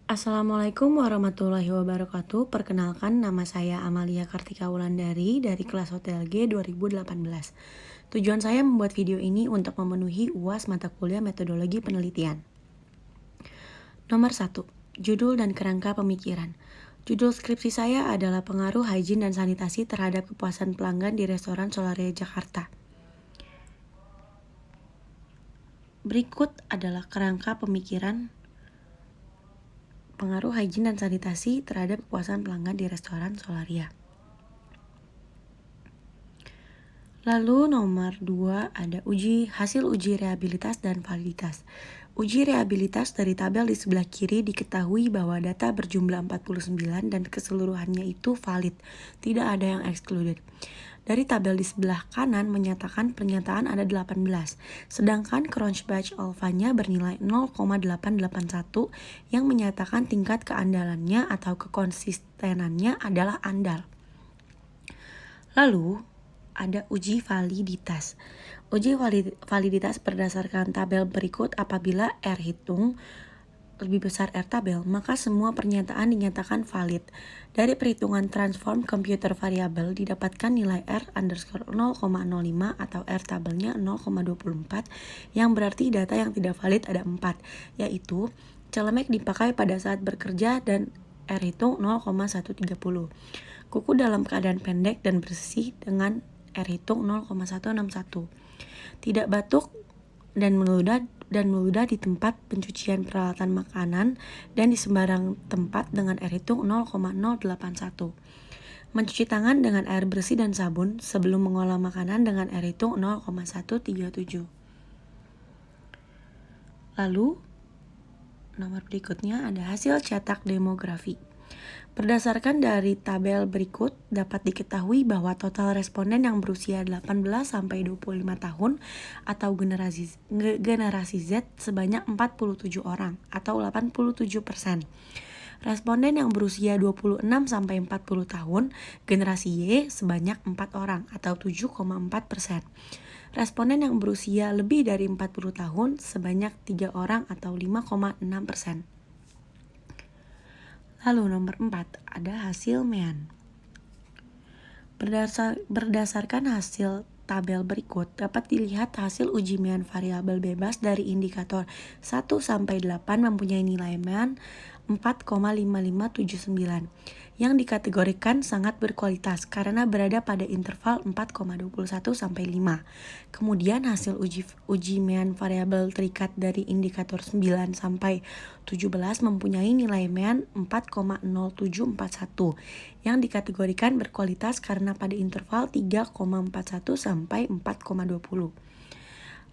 Assalamualaikum warahmatullahi wabarakatuh. Perkenalkan, nama saya Amalia Kartika Wulandari dari kelas Hotel G 2018. Tujuan saya membuat video ini untuk memenuhi UAS mata kuliah metodologi penelitian. Nomor 1. Judul dan kerangka pemikiran. Judul skripsi saya adalah pengaruh hygiene dan sanitasi terhadap kepuasan pelanggan di restoran Solaria Jakarta. Berikut adalah kerangka pemikiran pengaruh hygiene dan sanitasi terhadap kepuasan pelanggan di restoran Solaria. Lalu nomor 2 ada hasil uji rehabilitas dan validitas. Uji rehabilitas dari tabel di sebelah kiri diketahui bahwa data berjumlah 49 dan keseluruhannya itu valid, tidak ada yang excluded. Dari tabel di sebelah kanan menyatakan pernyataan ada 18, sedangkan Cronchbatch alfanya bernilai 0,881 yang menyatakan tingkat keandalannya atau kekonsistenannya adalah andal. Lalu, ada uji validitas. Uji validitas berdasarkan tabel berikut. Apabila R hitung lebih besar R tabel, maka semua pernyataan dinyatakan valid. Dari perhitungan transform computer variable didapatkan nilai R underscore 0,05 atau R tabelnya 0,24, yang berarti data yang tidak valid ada 4, yaitu celemek dipakai pada saat bekerja dan R hitung 0,130. Kuku dalam keadaan pendek dan bersih dengan R hitung 0,161. Tidak batuk dan meludah di tempat pencucian peralatan makanan dan di sembarang tempat dengan R hitung 0,081. Mencuci tangan dengan air bersih dan sabun sebelum mengolah makanan dengan R hitung 0,137. Lalu, nomor berikutnya ada hasil cetak demografi. Berdasarkan dari tabel berikut, dapat diketahui bahwa total responden yang berusia 18-25 tahun atau generasi Z sebanyak 47 orang atau 87%. Responden yang berusia 26-40 tahun, generasi Y sebanyak 4 orang atau 7,4%. Responden yang berusia lebih dari 40 tahun sebanyak 3 orang atau 5,6%. Lalu nomor 4 ada hasil MEAN. Berdasarkan hasil tabel berikut dapat dilihat hasil uji MEAN variabel bebas dari indikator 1-8 mempunyai nilai MEAN 4,5579 yang dikategorikan sangat berkualitas karena berada pada interval 4,21-5. Kemudian hasil uji MEAN variabel terikat dari indikator 9-17 mempunyai nilai MEAN 4,0741 yang dikategorikan berkualitas karena pada interval 3,41-4,20.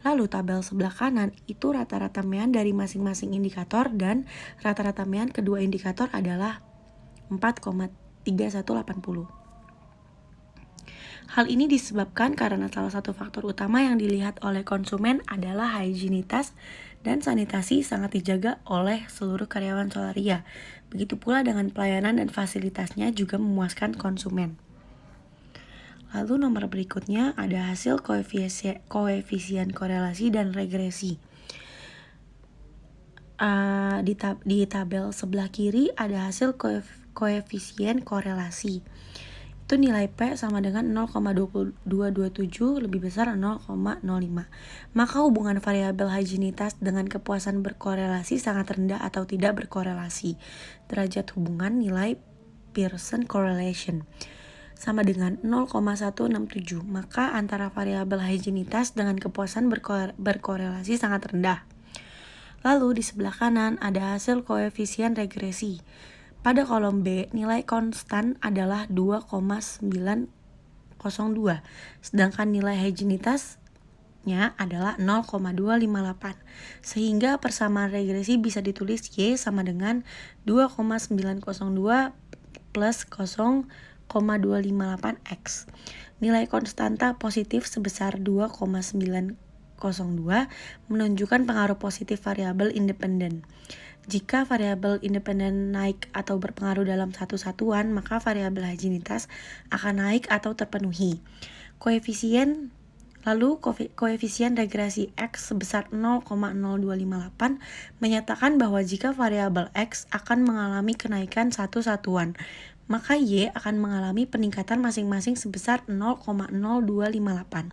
Lalu tabel sebelah kanan itu rata-rata MEAN dari masing-masing indikator dan rata-rata MEAN kedua indikator adalah 4,3180. Hal ini disebabkan karena salah satu faktor utama yang dilihat oleh konsumen adalah higienitas dan sanitasi sangat dijaga oleh seluruh karyawan Solaria. Begitu pula dengan pelayanan dan fasilitasnya juga memuaskan konsumen. Lalu nomor berikutnya ada hasil koefisien korelasi dan regresi. Di tabel sebelah kiri ada hasil koefisien korelasi. Itu nilai P sama dengan 0,2227 lebih besar 0,05. Maka hubungan variabel higienitas dengan kepuasan berkorelasi sangat rendah atau tidak berkorelasi. Derajat hubungan nilai Pearson correlation sama dengan 0,167, maka antara variabel higienitas dengan kepuasan berkorelasi sangat rendah. Lalu di sebelah kanan ada hasil koefisien regresi. Pada kolom B, nilai konstan adalah 2,902, sedangkan nilai higienitasnya adalah 0,258, sehingga persamaan regresi bisa ditulis Y sama dengan 2,902 plus 0,258X. Nilai konstanta positif sebesar 2,902 menunjukkan pengaruh positif variabel independen. Jika variabel independen naik atau berpengaruh dalam satu satuan, maka variabel higienitas akan naik atau terpenuhi. Koefisien Lalu koefisien regresi X sebesar 0,0258 menyatakan bahwa jika variabel X akan mengalami kenaikan satu satuan, maka Y akan mengalami peningkatan masing-masing sebesar 0,0258.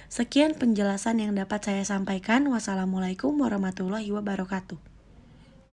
Sekian penjelasan yang dapat saya sampaikan. Wassalamualaikum warahmatullahi wabarakatuh.